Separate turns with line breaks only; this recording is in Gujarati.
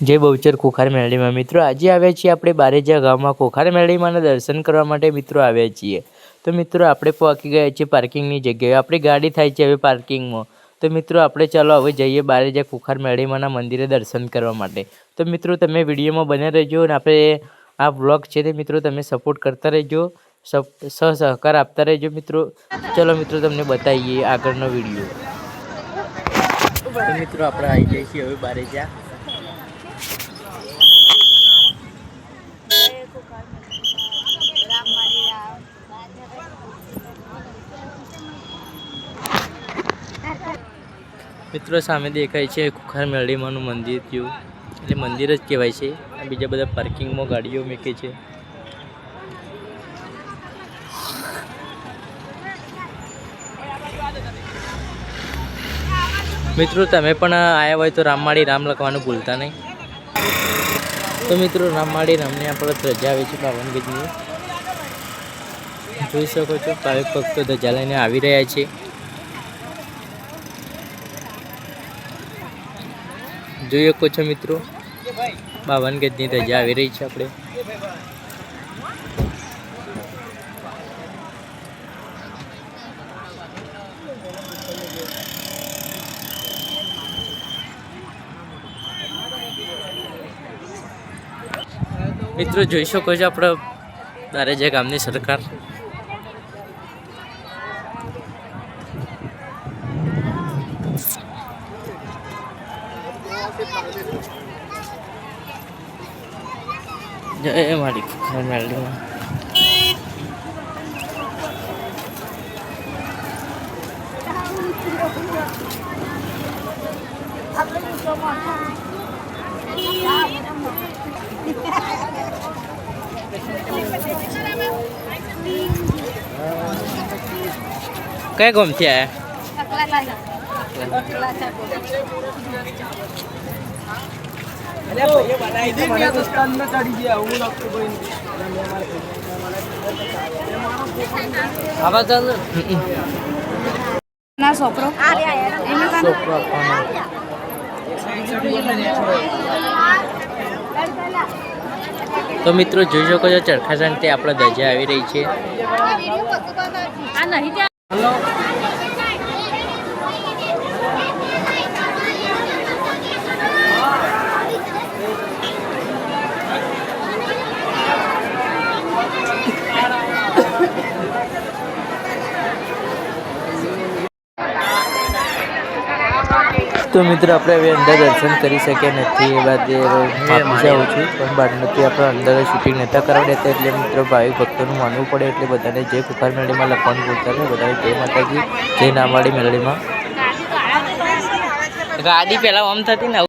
જય બહુચર ખોખાર મેળીમાં મિત્રો આજે આવ્યા છીએ આપણે બારેજા ગામમાં ખોખાર મેળીમાંના દર્શન કરવા માટે મિત્રો આવ્યા છીએ। તો મિત્રો આપણે પહોંચી ગયા છીએ પાર્કિંગની જગ્યાએ, આપણી ગાડી થાય છે હવે પાર્કિંગમાં। તો મિત્રો આપણે ચાલો હવે જઈએ બારેજા ખોખાર મેળીમાંના મંદિરે દર્શન કરવા માટે। તો મિત્રો તમે વિડીયોમાં બને રહેજો અને આપણે આ વ્લોગ છે તે મિત્રો તમે સપોર્ટ કરતા રહેજો, સહકાર આપતા રહેજો મિત્રો। ચલો મિત્રો તમને બતાવીએ આગળનો વિડીયો। તો મિત્રો આપણે આવી જઈએ છીએ હવે બારેજા। મિત્રો સામે દેખાય છે ખોખાર મેળીમાંનું મંદિર થયું, એટલે મંદિર જ કહેવાય છે। આ બીજા બધા પાર્કિંગમાં ગાડીઓ મૂકે છે। મિત્રો તમે પણ આવ્યા હોય તો રામમાળી રામ લખવાનું ભૂલતા નહીં। તો મિત્રો રામમાળી રામની આપણે ધજા આવે છે પાવનગઢની, જોઈ શકો છો ભાવિક ભક્તો ધજા લઈને આવી રહ્યા છે। જોઈ શકો છો મિત્રો પાવનગઢની ધજા આવી રહી છે આપણે। મિત્રો જોઈ શકો છો આપણે બારેજા ગામની સરકાર। જય મારી ખોખાર મેળીમાં। કયા ગામથી આવ્યા? તો મિત્રો જોઈ શકો છો ચરખા શાંતિ આપણે ધજા આવી રહી છે। તો મિત્રો આપણે હવે અંદર દર્શન કરી શક્યા નથી, એ બાદ માફી જાઉં છું, પણ બાદ નથી આપણે અંદર શૂટિંગ નહોતા કરવા દેતા, એટલે મિત્રો ભાવિક ભક્તોનું માનવું પડે એટલે બધાને જય ખોખાર મેળીમાં લખવાનું બોલતા રહે, બધાને જય માતાજી, જય રામમાળી મેળીમાં। ગાડી પહેલાં આમ થતી ને